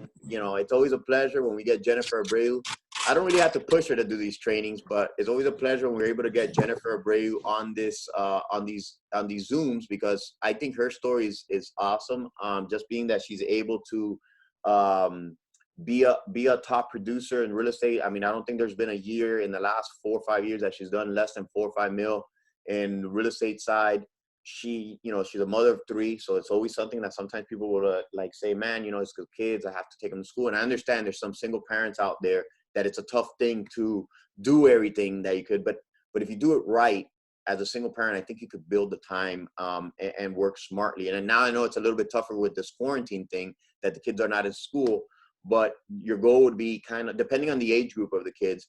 And, you know, it's always a pleasure when we get Jennifer Abreu. I don't really have to push her to do these trainings, but it's always a pleasure when we're able to get Jennifer Abreu on this, on these Zooms, because I think her story is awesome. Just being that she's able to be a top producer in real estate. I mean, I don't think there's been a year in the last 4 or 5 years that she's done less than 4 or 5 mil in the real estate side. She, you know, she's a mother of 3, so it's always something that sometimes people would like say, man, you know, it's good kids, I have to take them to school. And I understand there's some single parents out there that it's a tough thing to do everything that you could, but if you do it right as a single parent, I think you could build the time and work smartly. And now I know it's a little bit tougher with this quarantine thing that the kids are not in school, but your goal would be kind of, depending on the age group of the kids,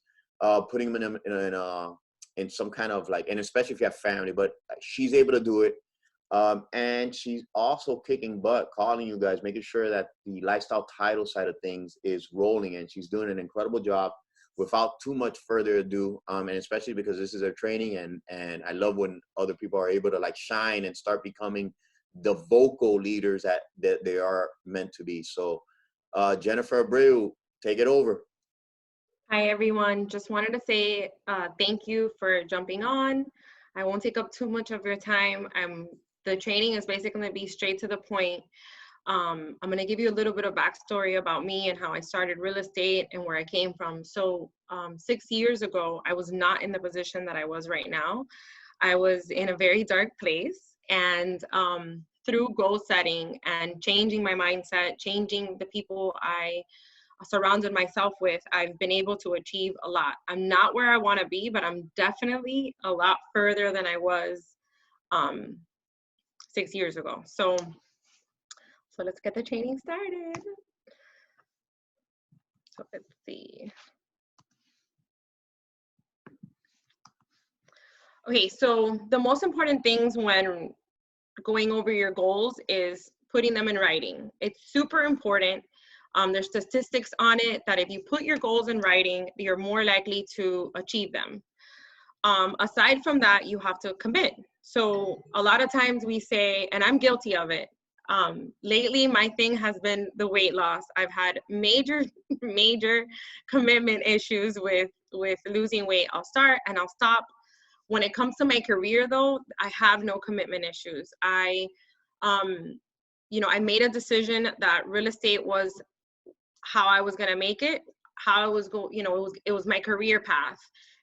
putting them in some kind of like, and especially if you have family, but she's able to do it. And she's also kicking butt, calling you guys, making sure that the lifestyle title side of things is rolling, and she's doing an incredible job without too much further ado. And especially because this is her training, and I love when other people are able to like shine and start becoming the vocal leaders that they are meant to be. So Jennifer Abreu, take it over. Hi, everyone. Just wanted to say thank you for jumping on. I won't take up too much of your time. The training is basically going to be straight to the point. I'm going to give you a little bit of backstory about me and how I started real estate and where I came from. So 6 years ago, I was not in the position that I was right now. I was in a very dark place, and through goal setting and changing my mindset, changing the people I surrounded myself with, I've been able to achieve a lot. I'm not where I want to be, but I'm definitely a lot further than I was 6 years ago. So let's get the training started. So let's see. Okay, so the most important things when going over your goals is putting them in writing. It's super important. There's statistics on it that if you put your goals in writing, you're more likely to achieve them. Aside from that, you have to commit. So a lot of times we say, and I'm guilty of it, lately my thing has been the weight loss. I've had major commitment issues with losing weight. I'll start and I'll stop. When it comes to my career though, I have no commitment issues. I made a decision that real estate was how I was gonna make it, how I was it was my career path,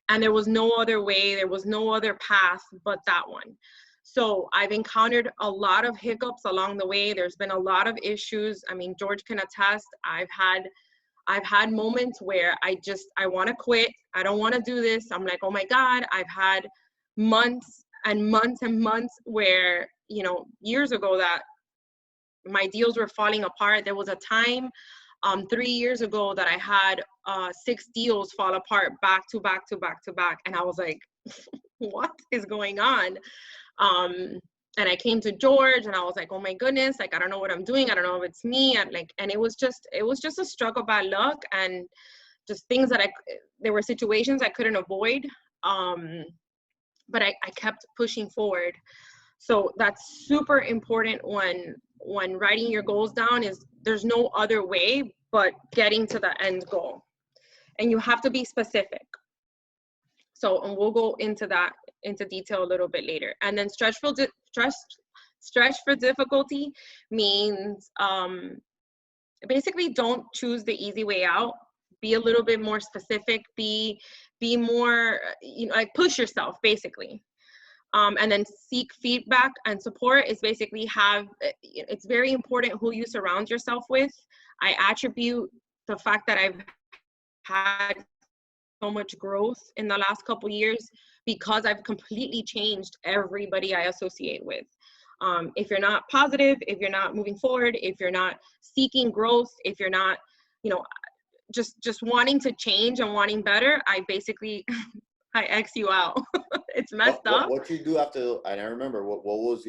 and there was no other way, there was no other path but that one. So I've encountered a lot of hiccups along the way. There's been a lot of issues. I mean, George can attest. I've had moments where I want to quit. I don't want to do this. I'm like, oh my God. I've had months and months and months where, years ago that my deals were falling apart. There was a time 3 years ago that I had 6 deals fall apart back to back to back to back. And I was like, what is going on? And I came to George and I was like, oh my goodness, like, I don't know what I'm doing. I don't know if it's me. And it was just a stroke of bad luck and just things that there were situations I couldn't avoid. But I kept pushing forward. So that's super important when writing your goals down, is there's no other way but getting to the end goal. And you have to be specific. So, and we'll go into detail a little bit later. And then stretch for difficulty means basically don't choose the easy way out. Be a little bit more specific. Be more, like push yourself basically. And then seek feedback and support is basically it's very important who you surround yourself with. I attribute the fact that I've had so much growth in the last couple years because I've completely changed everybody I associate with. If you're not positive, if you're not moving forward, if you're not seeking growth, if you're not, just wanting to change and wanting better, I basically, I X you out. It's messed up. What you do after, and I remember, what was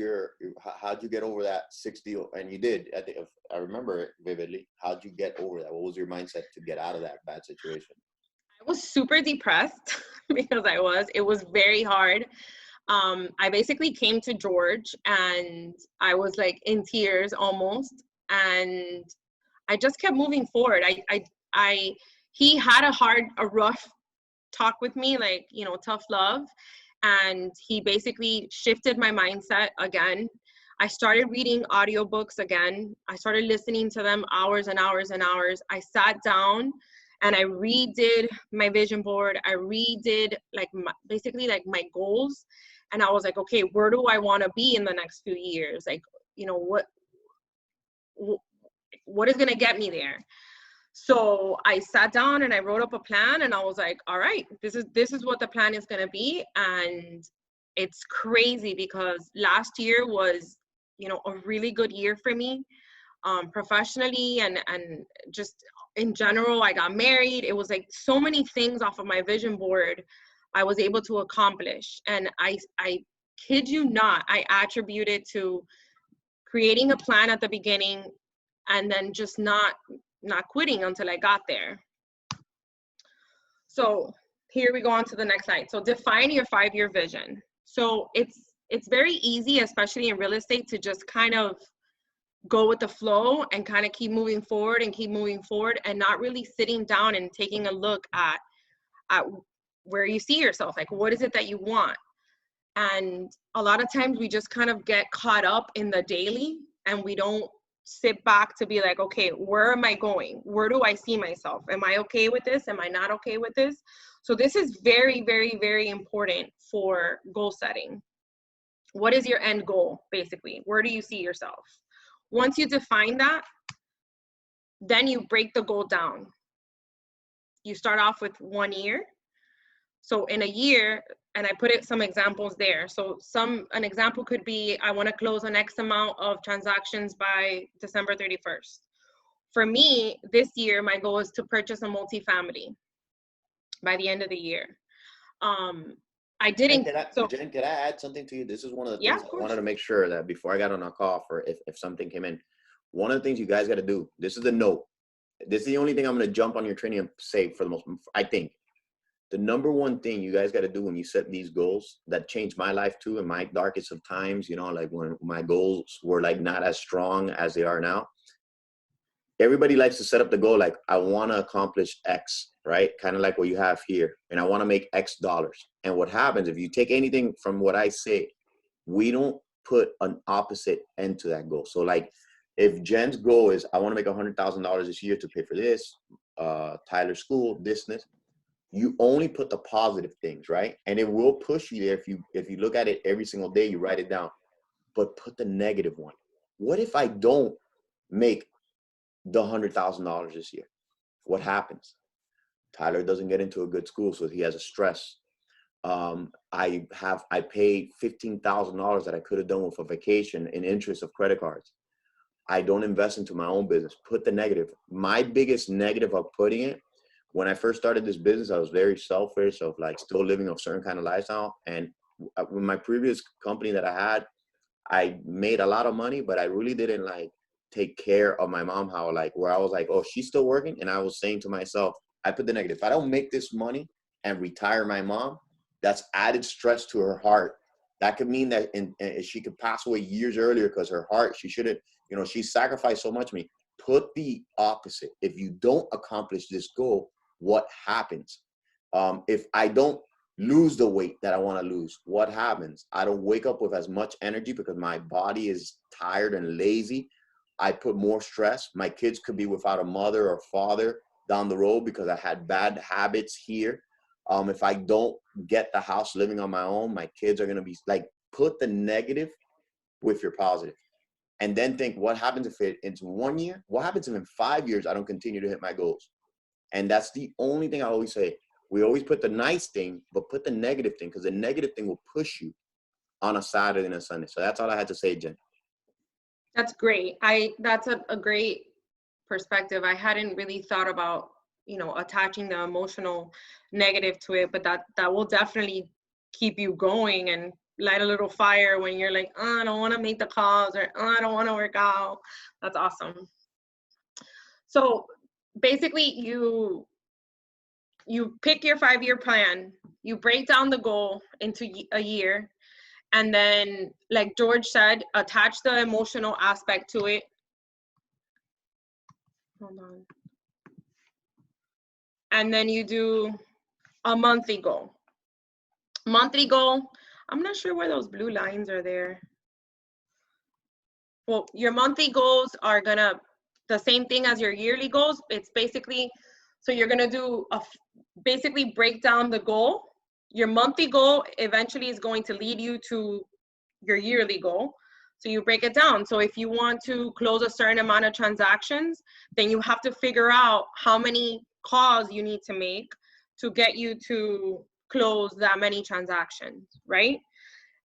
how'd you get over that 6 deal? And you did, I remember it vividly. How'd you get over that? What was your mindset to get out of that bad situation? I was super depressed because it was very hard. I basically came to George and I was like in tears almost. And I just kept moving forward. He had a rough talk with me, like, you know, tough love. And he basically shifted my mindset again. I started reading audiobooks again. I started listening to them hours and hours and hours. I sat down and I redid my vision board. I redid basically my goals. And I was like, okay, where do I want to be in the next few years? Like, you know, what is going to get me there? So I sat down and I wrote up a plan, and I was like, all right, this is what the plan is going to be. And it's crazy because last year was, you know, a really good year for me, professionally and just in general. I got married. It was like so many things off of my vision board I was able to accomplish. And I kid you not, I attribute it to creating a plan at the beginning and then just not quitting until I got there. So here we go on to the next slide. So define your 5-year vision. So it's very easy, especially in real estate, to just kind of go with the flow and kind of keep moving forward and not really sitting down and taking a look at where you see yourself. Like, what is it that you want? And a lot of times we just kind of get caught up in the daily and we don't sit back to be like, okay, where am I going? Where do I see myself? Am I okay with this? Am I not okay with this? So this is very, very, very important for goal setting. What is your end goal, basically? Where do you see yourself? Once you define that, then you break the goal down. You start off with 1 year. So in a year, and I put some examples there. So an example could be, I want to close an X amount of transactions by December 31st. For me, this year, my goal is to purchase a multifamily by the end of the year. I didn't. Jen, can I add something to you? This is one of the Yeah, things I wanted to make sure that before I got on a call, for if something came in, one of the things you guys got to do, this is the note. This is the only thing I'm going to jump on your training and say for the most, I think. The number one thing you guys got to do when you set these goals that changed my life too, in my darkest of times, you know, like when my goals were like not as strong as they are now. Everybody likes to set up the goal like, I want to accomplish X, right? Kind of like what you have here. And I want to make X dollars. And what happens if you take anything from what I say, we don't put an opposite end to that goal. So like if Jen's goal is, I want to make $100,000 this year to pay for this, Tyler's school, this, you only put the positive things, right? And it will push you there if you look at it every single day, you write it down. But put the negative one. What if I don't make the $100,000 this year? What happens? Tyler doesn't get into a good school, so he has a stress. I pay $15,000 that I could have done with a vacation in interest of credit cards. I don't invest into my own business. Put the negative. My biggest negative of putting it, when I first started this business, I was very selfish of like still living a certain kind of lifestyle. And with my previous company that I had, I made a lot of money, but I really didn't like take care of my mom, how like, where I was like, oh, she's still working. And I was saying to myself, I put the negative. If I don't make this money and retire my mom, that's added stress to her heart. That could mean that she could pass away years earlier because her heart, she shouldn't, you know, she sacrificed so much to me. Put the opposite. If you don't accomplish this goal, what happens? If I don't lose the weight that I want to lose, what happens? I don't wake up with as much energy because my body is tired and lazy. I put more stress. My kids could be without a mother or father down the road because I had bad habits here. If I don't get the house living on my own, my kids are going to be like, put the negative with your positive. And then think, what happens if it's 1 year? What happens if in 5 years I don't continue to hit my goals? And that's the only thing I always say. We always put the nice thing, but put the negative thing, because the negative thing will push you on a Saturday and a Sunday. So that's all I had to say, Jen. That's great. That's a great perspective. I hadn't really thought about, you know, attaching the emotional negative to it, but that will definitely keep you going and light a little fire when you're like, oh, I don't want to make the calls, or oh, I don't want to work out. That's awesome. So basically you pick your 5-year plan, you break down the goal into a year, and then like George said, attach the emotional aspect to it. hold on. And then you do a monthly goal. Monthly goal, I'm not sure why those blue lines are there. Well, your monthly goals are gonna, the same thing as your yearly goals. It's basically, so you're gonna do basically break down the goal. Your monthly goal eventually is going to lead you to your yearly goal. So you break it down. So if you want to close a certain amount of transactions, then you have to figure out how many calls you need to make to get you to close that many transactions, right?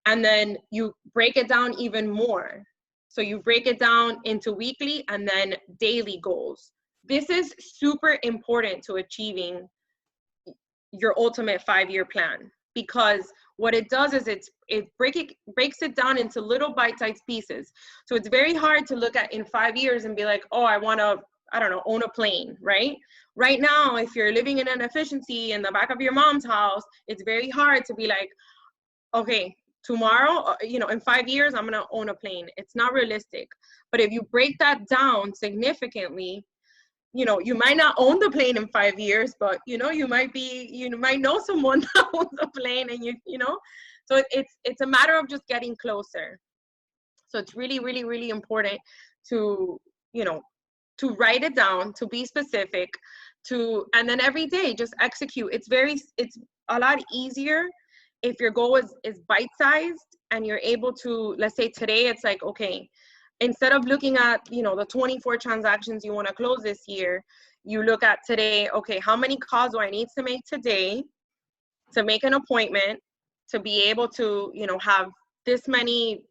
And then you break it down even more. So you break it down into weekly and then daily goals. This is super important to achieving your ultimate 5-year plan, because what it does is it breaks it down into little bite-sized pieces. So it's very hard to look at in 5 years and be like, oh, I want to, I don't know, own a plane, right? Right now, if you're living in an efficiency in the back of your mom's house, it's very hard to be like, okay, tomorrow, in 5 years, I'm going to own a plane. It's not realistic. But if you break that down significantly, you might not own the plane in 5 years, but you might know someone that owns a plane, and so it's a matter of just getting closer. So it's really, really, really important to write it down, to be specific, and then every day just execute. It's a lot easier if your goal is bite-sized and you're able to, let's say today it's like, okay, instead of looking at, the 24 transactions you want to close this year, you look at today, okay, how many calls do I need to make today to make an appointment, to be able to, have this many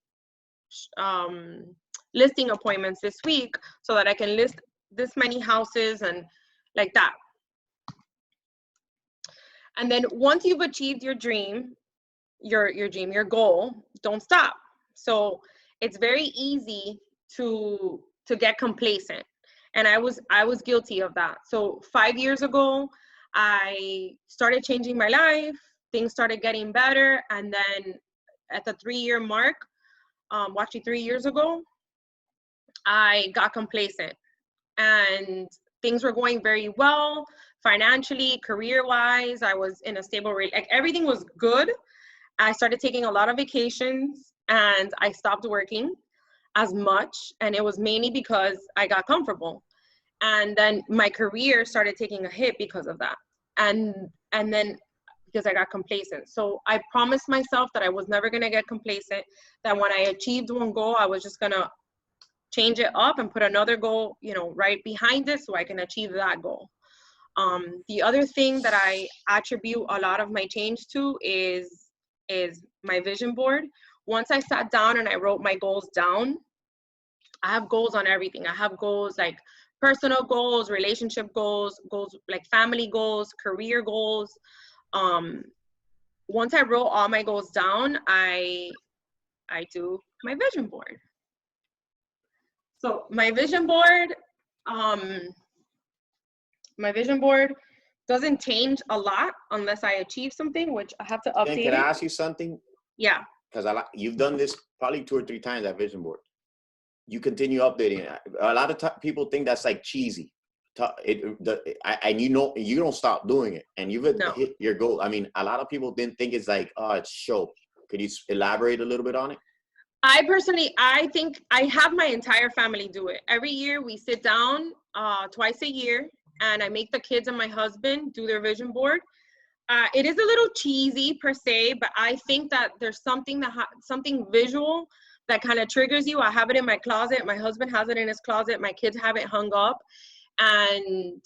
listing appointments this week so that I can list this many houses and like that. And then once you've achieved your dream, your goal, don't stop. So it's very easy to get complacent, and I was guilty of that. So 5 years ago, I started changing my life. Things started getting better, and then at the 3-year mark, actually 3 years ago, I got complacent, and things were going very well financially, career-wise. I was in a stable rate, like everything was good. I started taking a lot of vacations, and I stopped working as much, and it was mainly because I got comfortable. And then my career started taking a hit because of that, and then because I got complacent. So I promised myself that I was never going to get complacent, that when I achieved one goal, I was just going to change it up and put another goal, right behind it, so I can achieve that goal. The other thing that I attribute a lot of my change to is my vision board. Once I sat down and I wrote my goals down, I have goals on everything. I have goals like personal goals, relationship goals like family goals, career goals. Once I wrote all my goals down, I do my vision board. So my vision board doesn't change a lot unless I achieve something, which I have to update. Can I ask you something? Yeah. Because you've done this probably 2 or 3 times, that vision board. You continue updating it. A lot of people think that's like cheesy. And you don't stop doing it, and you've hit your goal. I mean, a lot of people didn't think it's like, oh, it's show. Could you elaborate a little bit on it? I think I have my entire family do it. Every year we sit down twice a year, and I make the kids and my husband do their vision board. It is a little cheesy per se, but I think that there's something visual that kind of triggers you. I have it in my closet. My husband has it in his closet. My kids have it hung up, and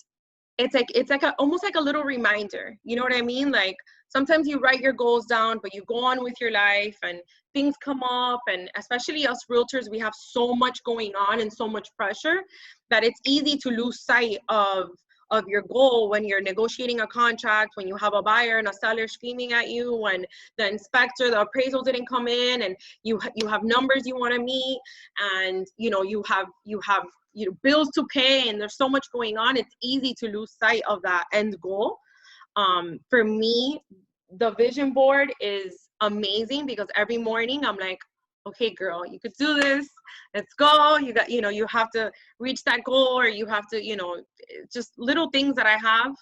it's like almost like a little reminder. You know what I mean? Like sometimes you write your goals down, but you go on with your life and things come up. And especially us realtors, we have so much going on and so much pressure that it's easy to lose sight of your goal when you're negotiating a contract, when you have a buyer and a seller screaming at you, when the inspector, the appraisal didn't come in, and you have numbers you want to meet, and you have bills to pay, and there's so much going on. It's easy to lose sight of that end goal. For me, the vision board is amazing because every morning I'm like, okay, girl, you could do this. Let's go. You got, you know, you have to reach that goal, or you have to, you know, just little things that I have,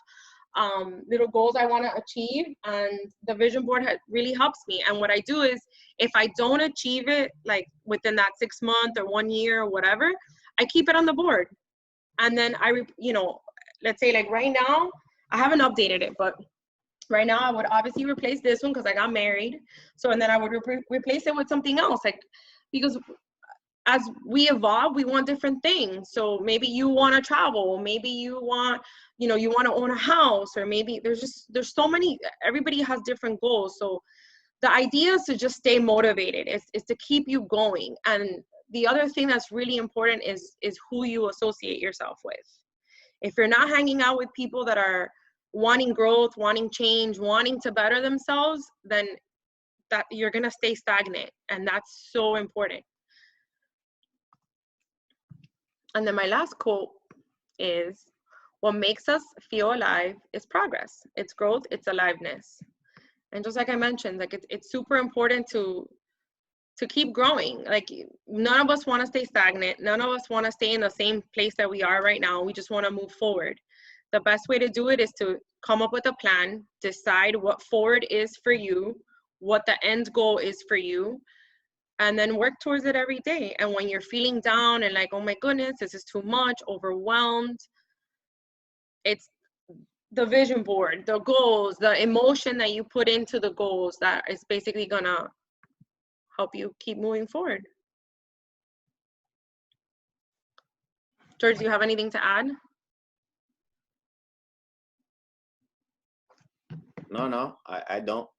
little goals I want to achieve. And the vision board really helps me. And what I do is, if I don't achieve it, like within that 6 month or 1 year or whatever, I keep it on the board. And then you know, let's say like right now, I haven't updated it, but right now I would obviously replace this one because I got married. So, and then I would replace it with something else, like, because as we evolve, we want different things. So maybe you want to travel, maybe you want, you know, you want to own a house, or maybe there's so many, everybody has different goals. So the idea is to just stay motivated, is to keep you going. And the other thing that's really important is who you associate yourself with. If you're not hanging out with people that are wanting growth, wanting change, wanting to better themselves, then that you're going to stay stagnant. And that's so important. And then my last quote is, what makes us feel alive is progress. It's growth, it's aliveness. And just like I mentioned, like it's super important to keep growing. Like, none of us want to stay stagnant. None of us want to stay in the same place that we are right now. We just want to move forward. The best way to do it is to come up with a plan, decide what forward is for you, what the end goal is for you, and then work towards it every day. And when you're feeling down and like, oh my goodness, this is too much, overwhelmed, it's the vision board, the goals, the emotion that you put into the goals that is basically gonna help you keep moving forward. George, do you have anything to add? No, I don't.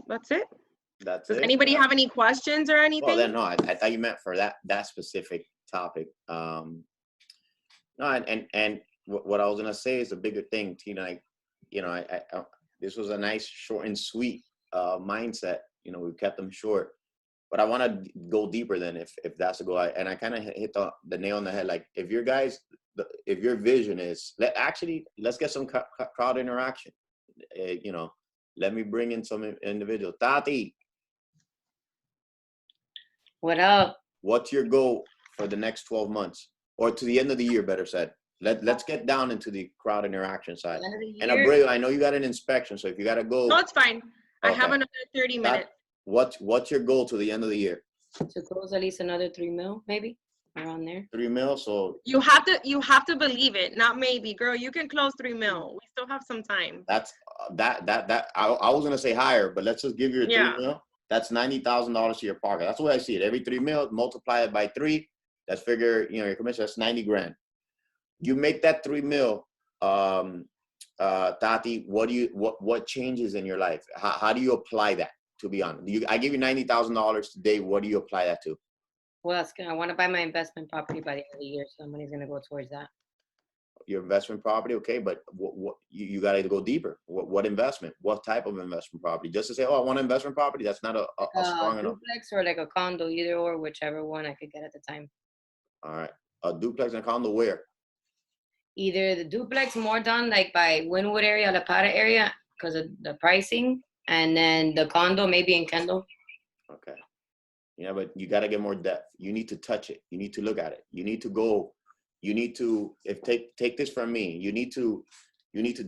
That's it. That's Does it. anybody have any questions or anything? Well, then no, I thought you meant for that specific topic. No, and what I was gonna say is a bigger thing, Tina. Like, you know, I this was a nice short and sweet mindset. You know, we kept them short, but I want to go deeper than if that's a goal. And I kind of hit the nail on the head. Like, if your guys, if your vision is let's get some crowd interaction. You know, let me bring in some individual. Tati, what up? What's your goal for the next 12 months, or to the end of the year, better said? Let's get down into the crowd interaction side. And Abreu, I know you got an inspection, so if you got to go. No, it's fine. Okay. I have another 30 minutes. What's your goal to the end of the year? To close at least another 3 mil, maybe around there. 3 mil. So you have to believe it. Not maybe, girl. You can close 3 mil. We still have some time. That's that. I was gonna say higher, but let's just give you a 3 mil. That's $90,000 to your pocket. That's the way I see it. Every 3 mil, multiply it by 3. That's figure, you know, your commission. That's 90 grand. You make that 3 mil, Tati. What changes in your life? How do you apply that? To be honest, I give you $90,000 today. What do you apply that to? Well, I want to buy my investment property by the end of the year, so money's gonna go towards that. Your investment property, okay, but what you got to go deeper. What investment? What type of investment property? Just to say, oh, I want an investment property, that's not a strong enough. Duplex or like a condo, either or, whichever one I could get at the time. All right, a duplex and a condo where? Either the duplex more done like by Wynwood area, La Para area, because of the pricing, and then the condo maybe in Kendall. Okay. Yeah, but you got to get more depth. You need to touch it. You need to look at it. You need to go. You need to, take this from me. You need to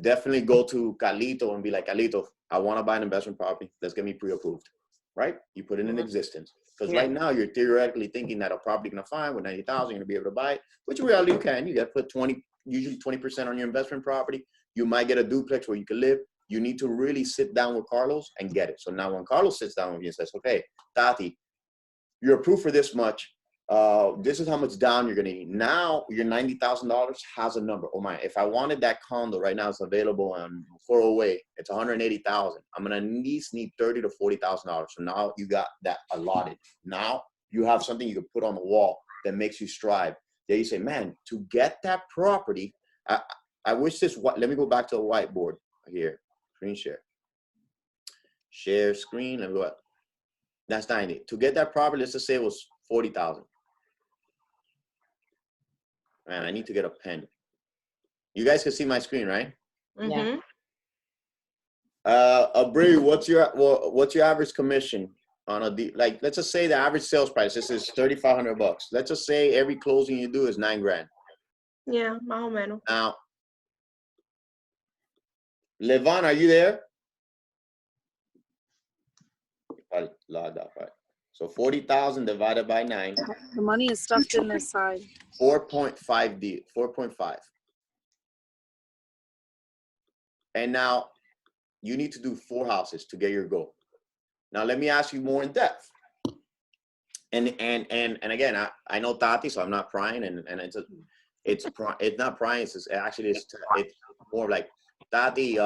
definitely go to Carlito and be like, Carlito, I want to buy an investment property. Let's get me pre-approved, right? You put it in existence. Because right now you're theoretically thinking that a property you're gonna find with 90,000, you're gonna be able to buy it, which in reality you can. You got to put usually 20% on your investment property. You might get a duplex where you can live. You need to really sit down with Carlos and get it. So now when Carlos sits down with you and says, okay, Tati, you're approved for this much. This is how much down you're gonna need. Now your $90,000 has a number. Oh my! If I wanted that condo right now, it's available on 408. It's 180,000. I'm gonna at least need $30,000 to $40,000. So now you got that allotted. Now you have something you can put on the wall that makes you strive. Then you say, man, to get that property, I wish this. Let me go back to the whiteboard here. Screen share. Share screen. Let me go up. That's 90. To get that property, let's just say it was 40,000. Man, I need to get a pen. You guys can see my screen, right? Mm-hmm. Abreu, what's your average commission on a like, let's just say the average sales price, this is $3,500. Let's just say every closing you do is $9,000. Yeah, más o menos. Now, Levon, are you there? I logged off, right? So 40,000 divided by 9. The money is stuffed in this side. 4.5 D, 4.5. And now you need to do 4 houses to get your goal. Now let me ask you more in depth. And again, I know Tati, so I'm not prying, and it's not prying. It's more like, Tati,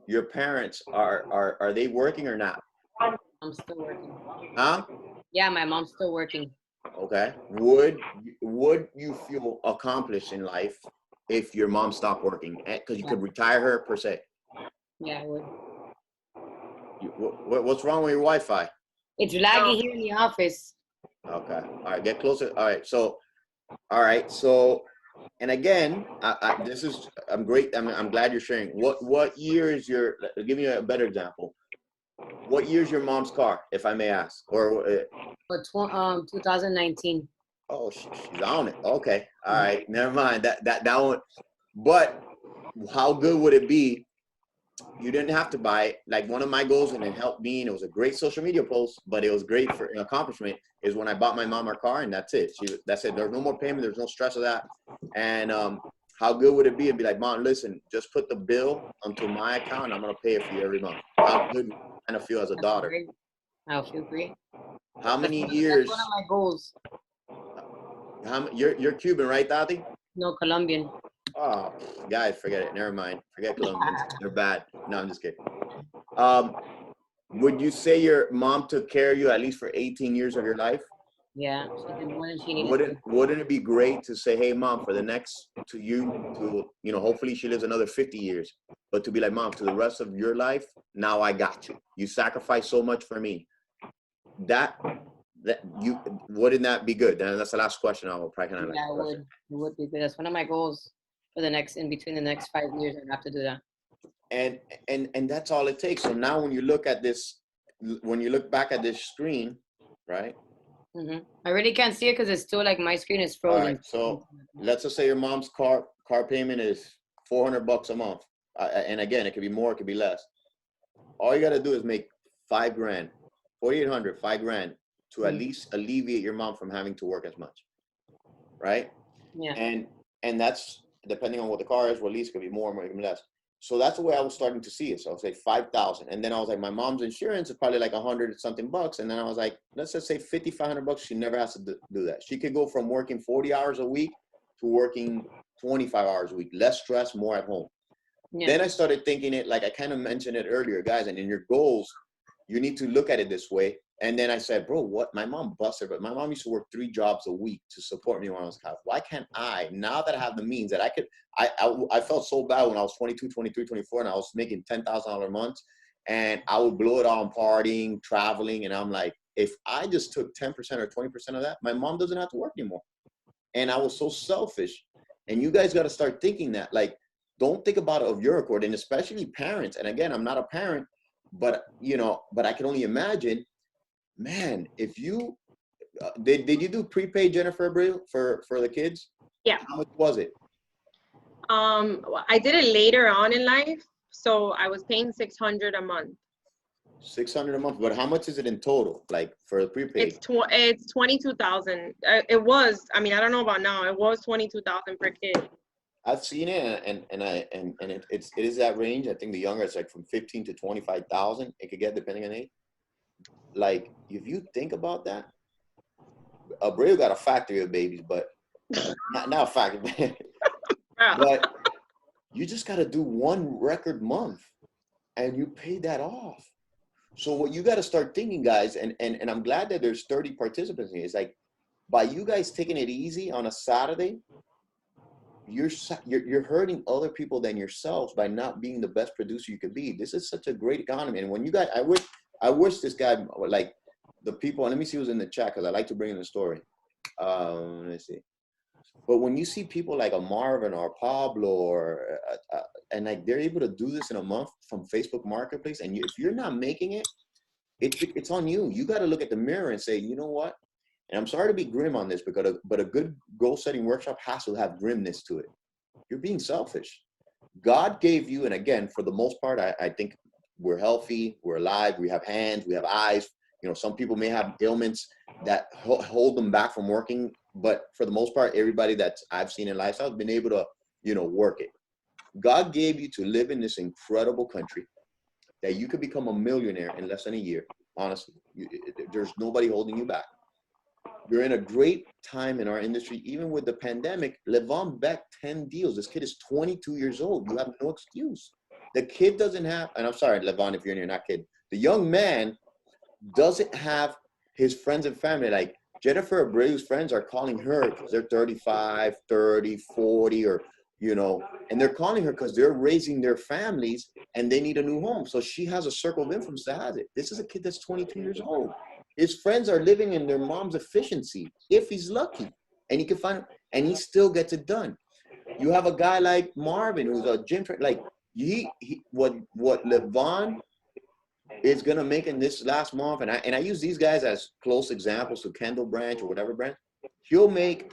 your parents are they working or not? I'm still working. Huh? Yeah, my mom's still working. Okay. Would you feel accomplished in life if your mom stopped working? Because you could retire her per se. Yeah, I would. What's wrong with your Wi-Fi? It's laggy here in the office. Okay. All right. Get closer. All right. So, and again, I'm great. I'm glad you're sharing. What year is your? Give me a better example. What year is your mom's car, if I may ask? Or For 2019. oh, she's on it. Okay. All right. Never mind. That one. But how good would it be? You didn't have to buy it. Like, one of my goals, and it helped me, and it was a great social media post, but it was great for an accomplishment, is when I bought my mom her car, and that's it. That's it. There's no more payment. There's no stress of that. And how good would it be to be like, Mom, listen, just put the bill onto my account, and I'm going to pay it for you every month. How good do you kind of feel as a daughter? I feel great. How many years? That's one of my goals. You're Cuban, right, Tati? No, Colombian. Oh, guys, forget it. Never mind. Forget Colombians. They're bad. No, I'm just kidding. Would you say your mom took care of you at least for 18 years of your life? Yeah, she did more than she needed. Wouldn't it be great to say, hey, Mom, for the next, hopefully she lives another 50 years, but to be like, Mom, to the rest of your life, now I got you. You sacrificed so much for me. Wouldn't that be good? And that's the last question. I will probably kind of Yeah, it would be good. That's one of my goals for in between the next 5 years. I have to do that. And that's all it takes. So now when you look back at this screen, right? Mm-hmm. I really can't see it because it's still like my screen is frozen. All right, so let's just say your mom's car payment is $400 a month. And again, it could be more, it could be less. All you got to do is make $5,000, $4,800, $5,000 to at least alleviate your mom from having to work as much, right? Yeah. And that's depending on what the car is. Well, at least it could be more, it could be less. So that's the way I was starting to see it. So I'll say 5,000, and then I was like, my mom's insurance is probably like $100 something bucks, and then I was like, let's just say $5,500. She never has to do that. She could go from working 40 hours a week to working 25 hours a week, less stress, more at home. Yeah. Then I started thinking it, like I kind of mentioned it earlier, guys, and in your goals, you need to look at it this way. And then I said, bro, what? My mom busted, but my mom used to work 3 jobs a week to support me when I was college. Why can't I, now that I have the means that I could, I felt so bad when I was 22, 23, 24, and I was making $10,000 months, and I would blow it on partying, traveling. And I'm like, if I just took 10% or 20% of that, my mom doesn't have to work anymore. And I was so selfish. And you guys got to start thinking that, like, don't think about it of your accord, and especially parents. And again, I'm not a parent, but I can only imagine, man, if you, did you do prepaid, Jennifer Abreu, for the kids? Yeah. How much was it? I did it later on in life, so I was paying $600 a month. $600 a month, but how much is it in total, like for the prepaid? It's 22,000. It was. I mean, I don't know about now. It was 22,000 per kid. I've seen it, and it is that range. I think the younger, it's like from 15 to 25,000. It could get depending on age. Like, if you think about that, Abreu got a factory of babies, but not a factory. But you just got to do one record month, and you pay that off. So what you got to start thinking, guys, and I'm glad that there's 30 participants here. It's like, by you guys taking it easy on a Saturday, you're hurting other people than yourselves by not being the best producer you could be. This is such a great economy. And when you guys, I wish this guy, like the people, and let me see who's in the chat, because I like to bring in the story. Let me see. But when you see people like a Marvin or Pablo or and like they're able to do this in a month from Facebook Marketplace, and if you're not making it, it's on you. You got to look at the mirror and say, you know what? And I'm sorry to be grim on this, but a good goal setting workshop has to have grimness to it. You're being selfish. God gave you, and again, for the most part, I think we're healthy, we're alive, we have hands, we have eyes. You know, some people may have ailments that hold them back from working, but for the most part, everybody that I've seen in lifestyle has been able to, you know, work it. God gave you to live in this incredible country that you could become a millionaire in less than a year. Honestly, there's nobody holding you back. You're in a great time in our industry, even with the pandemic. Levon Beck, 10 deals. This kid is 22 years old. You have no excuse. The kid doesn't have, and I'm sorry, Levon, if you're in here, not kid. The young man doesn't have his friends and family. Like Jennifer Abreu's friends are calling her because they're 35, 30, 40, or, you know, and they're calling her because they're raising their families and they need a new home. So she has a circle of influence that has it. This is a kid that's 22 years old. His friends are living in their mom's efficiency, if he's lucky, and he can find, and he still gets it done. You have a guy like Marvin, who's a gym trainer. Like what Levon is gonna make in this last month, and I use these guys as close examples to Kendall Branch or whatever branch. He'll make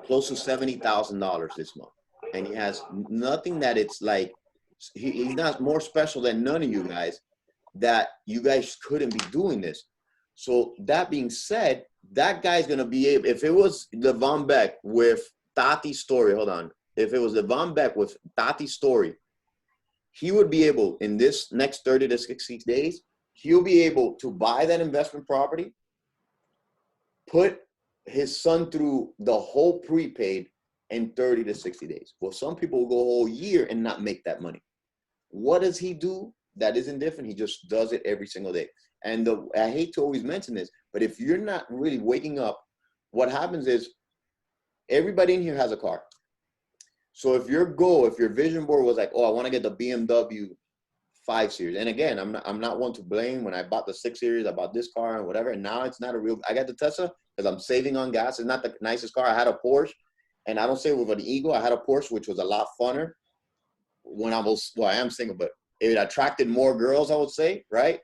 close to $70,000 this month, and he has nothing that it's like he's not more special than none of you guys. That you guys couldn't be doing this. So that being said, that guy's gonna be able. If it was Levon Beck with Tati's story, hold on. If it was Levon Beck with Tati's story, he would be able in this next 30 to 60 days. He'll be able to buy that investment property, put his son through the whole prepaid in 30 to 60 days. Well, some people will go a whole year and not make that money. What does he do? That isn't different. He just does it every single day. And I hate to always mention this, but if you're not really waking up, what happens is everybody in here has a car. So if your goal, if your vision board was like, oh, I want to get the BMW 5 Series. And again, I'm not one to blame. When I bought the 6 Series, I bought this car and whatever. And now it's not a real, I got the Tesla because I'm saving on gas. It's not the nicest car. I had a Porsche, and I don't say it with an ego. I had a Porsche, which was a lot funner when I was, well, I am single, but it attracted more girls, I would say, right?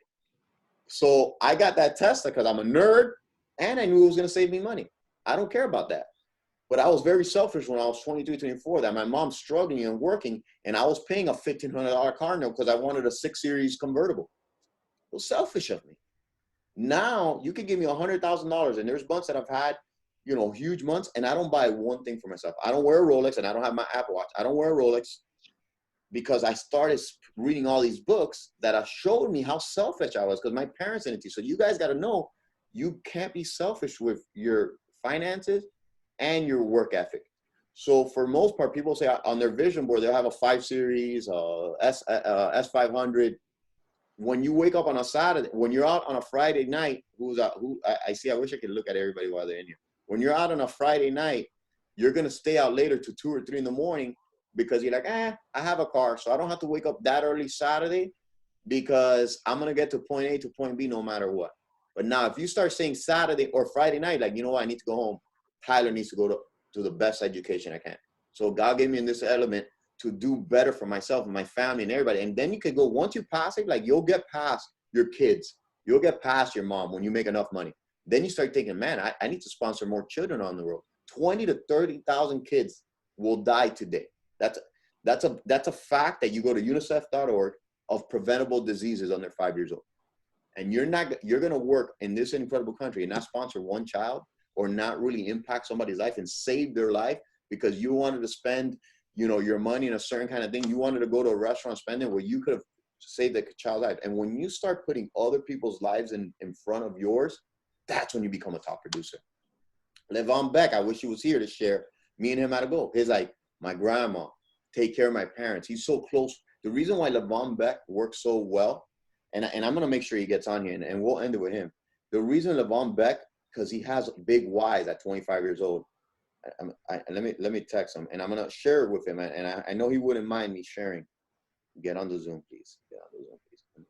So I got that Tesla because I'm a nerd and I knew it was going to save me money. I don't care about that. But I was very selfish when I was 23, 24, that my mom's struggling and working, and I was paying a $1,500 car note because I wanted a 6 Series convertible. It was selfish of me. Now you can give me $100,000, and there's months that I've had, you know, huge months, and I don't buy one thing for myself. I don't wear a Rolex, and I don't have my Apple Watch. I don't wear a Rolex because I started reading all these books that have showed me how selfish I was because my parents didn't teach. So you guys got to know you can't be selfish with your finances and your work ethic. So for most part, people say on their vision board, they'll have a 5 Series, S500. When you wake up on a Saturday, when you're out on a Friday night, I see, I wish I could look at everybody while they're in here. When you're out on a Friday night, you're going to stay out later to 2 or 3 in the morning because you're like, I have a car, so I don't have to wake up that early Saturday because I'm going to get to point A to point B no matter what. But now if you start saying Saturday or Friday night, like, you know what, I need to go home. Tyler needs to go to the best education I can. So God gave me in this element to do better for myself and my family and everybody. And then you could go, once you pass it, like you'll get past your kids. You'll get past your mom when you make enough money. Then you start thinking, man, I need to sponsor more children on the road. 20 to 30,000 kids will die today. That's a fact that you go to unicef.org of preventable diseases under 5 years old. And you're going to work in this incredible country and not sponsor one child or not really impact somebody's life and save their life because you wanted to spend, you know, your money in a certain kind of thing. You wanted to go to a restaurant, spend it where you could have saved the child's life. And when you start putting other people's lives in front of yours, that's when you become a top producer. Levon Beck, I wish he was here to share. Me and him had a goal. He's like, my grandma, take care of my parents. He's so close. The reason why Levon Beck works so well, and I'm going to make sure he gets on here, and we'll end it with him. The reason Levon Beck, because he has big whys at 25 years old. Let me text him, and I'm going to share it with him, and I know he wouldn't mind me sharing. Get on the Zoom, please. Get on the Zoom, please.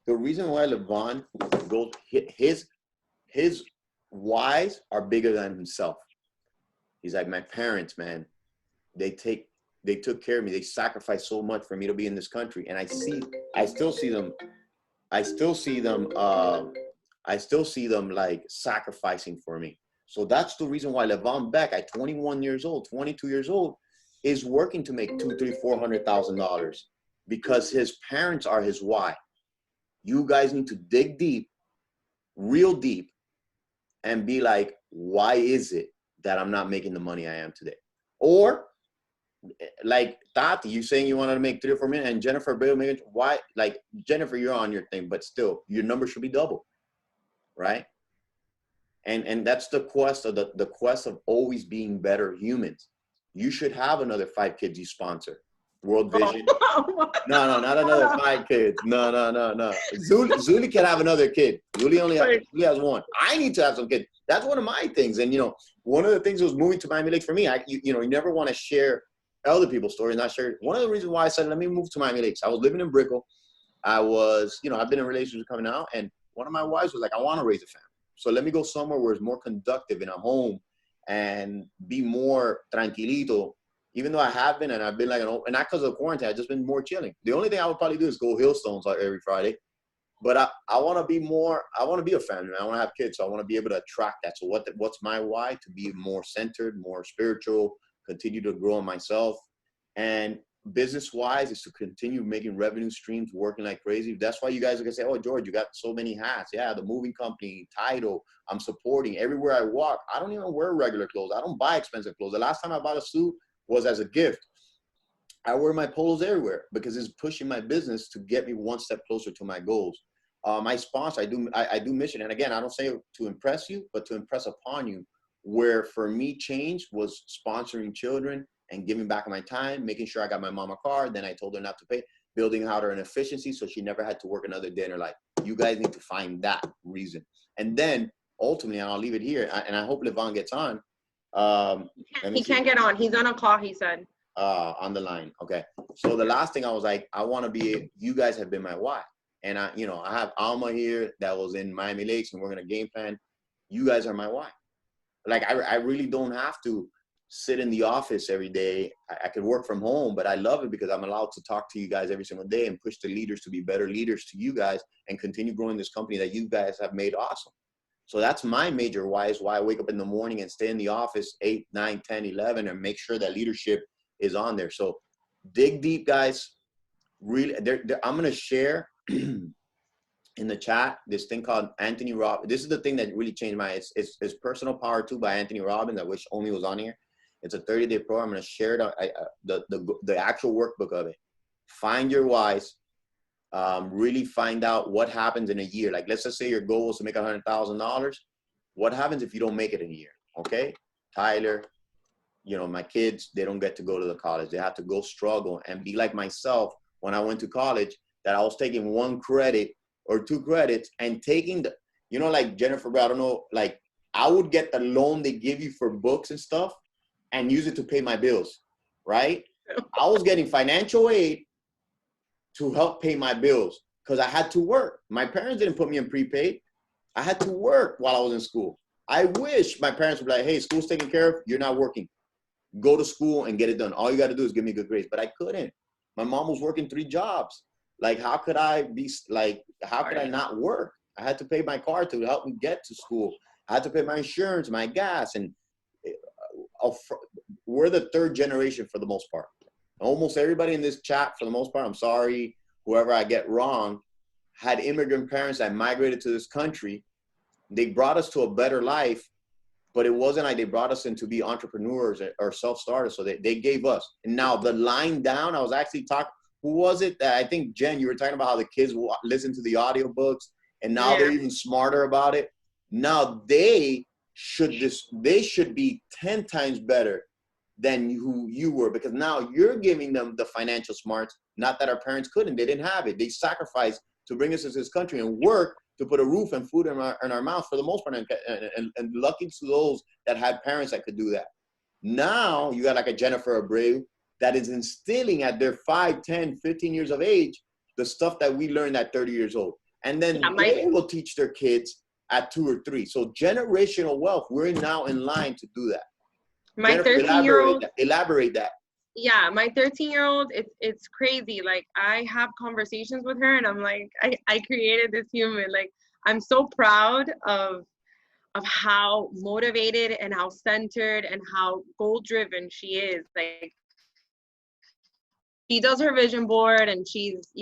The reason why Levon goes, his whys are bigger than himself. He's like, my parents, man, they took care of me. They sacrificed so much for me to be in this country. And I still see them I still see them like sacrificing for me. So that's the reason why Levon Beck at 21 years old, 22 years old, is working to make $200,000, $300,000 because his parents are his why. You guys need to dig deep, real deep, and be like, why is it that I'm not making the money I am today? Or like Tati, you saying you wanted to make 3 or 4 million, and Jennifer Bill, why? Like Jennifer, you're on your thing, but still, your number should be double, right? And that's the quest of the quest of always being better humans. You should have another 5 kids you sponsor. World Vision. No, not another 5 kids. No. Zuli can have another kid. Zuli has 1. I need to have some kids. That's one of my things. And one of the things was moving to Miami Lakes for me. You never want to share other people's stories, not share. One of the reasons why I said, let me move to Miami Lakes. I was living in Brickell. I was, I've been in relationships coming out, and one of my wives was like, I want to raise a family. So let me go somewhere where it's more conductive in a home and be more tranquilito. Even though I have been, and I've been like, and not because of quarantine, I've just been more chilling. The only thing I would probably do is go Hillstones every Friday. But I want to be more, I want to be a family. I want to have kids. So I want to be able to attract that. So what's my why? To be more centered, more spiritual, continue to grow in myself. And business-wise is to continue making revenue streams, working like crazy. That's why you guys are going to say, oh, George, you got so many hats. Yeah, the moving company, title, I'm supporting. Everywhere I walk, I don't even wear regular clothes. I don't buy expensive clothes. The last time I bought a suit was as a gift. I wear my polos everywhere because it's pushing my business to get me one step closer to my goals. My sponsor, I do mission. And again, I don't say it to impress you, but to impress upon you, where for me change was sponsoring children and giving back my time, making sure I got my mom a car. Then I told her not to pay, building out her an efficiency so she never had to work another day in her life. You guys need to find that reason. And then ultimately, and I'll leave it here, and I hope Levon gets on. He can't get on. He's on a call, he said. On the line. Okay. So the last thing I was like, I want to be, you guys have been my why. And I have Alma here that was in Miami Lakes, and we're going to game plan. You guys are my why. Like, I really don't have to sit in the office every day. I could work from home, but I love it because I'm allowed to talk to you guys every single day and push the leaders to be better leaders to you guys and continue growing this company that you guys have made awesome. So that's my major why, is why I wake up in the morning and stay in the office 8, 9, 10, 11, and make sure that leadership is on there. So dig deep, guys. Really, I'm going to share in the chat this thing called Anthony Robbins. This is the thing that really changed my, it's Personal Power 2 by Anthony Robbins. I wish Omi was on here. It's a 30-day program. I'm going to share the actual workbook of it. Find your whys. Really find out what happens in a year. Like, let's just say your goal was to make $100,000. What happens if you don't make it in a year? Okay. Tyler, my kids, they don't get to go to the college. They have to go struggle and be like myself when I went to college, that I was taking 1 credit or 2 credits and taking the, like Jennifer, I don't know, like I would get the loan they give you for books and stuff and use it to pay my bills, right? I was getting financial aid to help pay my bills because I had to work. My parents didn't put me in prepaid. I had to work while I was in school. I wish my parents would be like, hey, school's taken care of. You're not working. Go to school and get it done. All you got to do is give me good grades. But I couldn't. My mom was working 3 jobs. Like, how could I not work? I had to pay my car to help me get to school. I had to pay my insurance, my gas. And we're the 3rd generation for the most part. Almost everybody in this chat, for the most part, I'm sorry, whoever I get wrong, had immigrant parents that migrated to this country. They brought us to a better life, but it wasn't like they brought us in to be entrepreneurs or self-starters. So they gave us. And now the line down, I was actually talking, who was it that I think, Jen, you were talking about how the kids listen to the audiobooks and now they're even smarter about it. Now they should be 10 times better than who you were, because now you're giving them the financial smarts. Not that our parents couldn't, they didn't have it. They sacrificed to bring us to this country and work to put a roof and food in our mouth for the most part. And lucky to those that had parents that could do that. Now you got like a Jennifer Abreu that is instilling at their 5, 10, 15 years of age, the stuff that we learned at 30 years old. And then they will teach their kids at 2 or 3. So generational wealth, we're now in line to do that. My Jennifer, 13-year-old. elaborate that. Yeah, my 13-year-old, it's crazy. Like I have conversations with her and I'm like, I created this human. Like I'm so proud of how motivated and how centered and how goal driven she is. Like she does her vision board and she's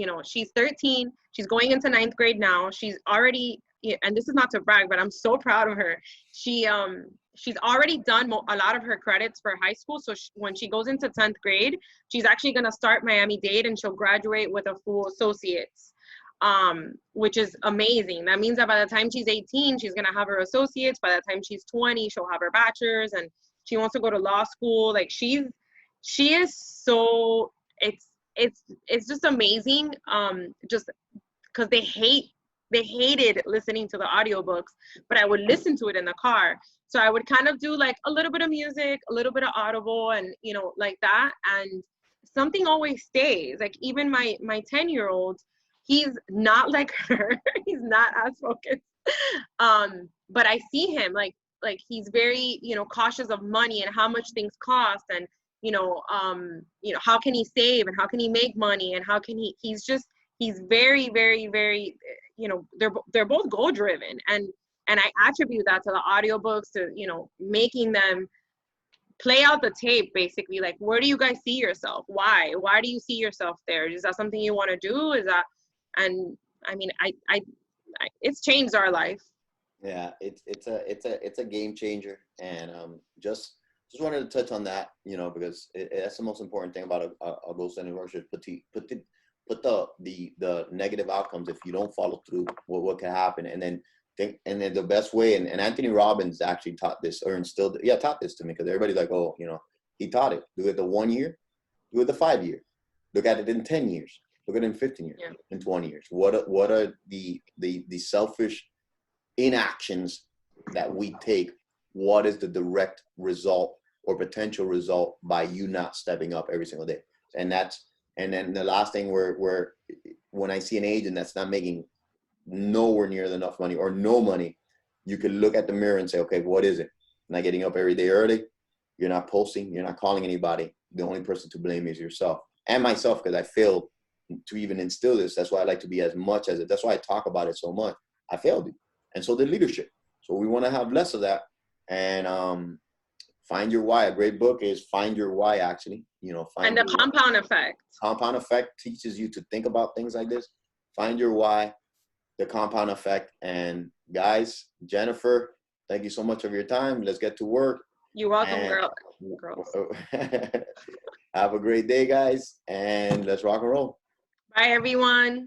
13. She's going into ninth grade now. She's already, and this is not to brag, but I'm so proud of her. She's already done a lot of her credits for high school. So when she goes into 10th grade, she's actually going to start Miami-Dade and she'll graduate with a full associate's, which is amazing. That means that by the time she's 18, she's going to have her associates. By the time she's 20, she'll have her bachelor's, and she wants to go to law school. Like she is so, it's just amazing. Just because they hated listening to the audiobooks, but I would listen to it in the car. So I would kind of do like a little bit of music, a little bit of Audible, and like that. And something always stays. Like even my 10-year-old, he's not like her. He's not as focused. But I see him like he's very cautious of money and how much things cost, and how can he save and how can he make money and how can he's very, very, very, they're both goal driven, and I attribute that to the audiobooks, to making them play out the tape, basically. Like, where do you guys see yourself? Why do you see yourself there? Is that something you want to do? Is that, and I mean, I it's changed our life. Yeah, it's a game changer, and just wanted to touch on that, because that's the most important thing about a goal setting workshop. Put the negative outcomes if you don't follow through. What can happen, and then the best way. And Anthony Robbins actually taught this, or taught this to me, because everybody's like, oh, he taught it. Do it the 1 year, do it the 5 year, look at it in 10 years, look at it in 15 years, in 20 years. What are the selfish inactions that we take? What is the direct result or potential result by you not stepping up every single day? And then the last thing, where when I see an agent that's not making nowhere near enough money or no money, you can look at the mirror and say, okay, what is it? Not getting up every day early, you're not posting, you're not calling anybody. The only person to blame is yourself and myself, because I failed to even instill this. That's why I like to be as much as it. That's why I talk about it so much. I failed it. And so did leadership. So we want to have less of that. And Find Your Why. A great book is Find Your Why, actually. And the compound effect. Compound effect teaches you to think about things like this. Find Your Why, the compound effect. And guys, Jennifer, thank you so much for your time. Let's get to work. You're welcome, girls. Have a great day, guys, and let's rock and roll. Bye, everyone.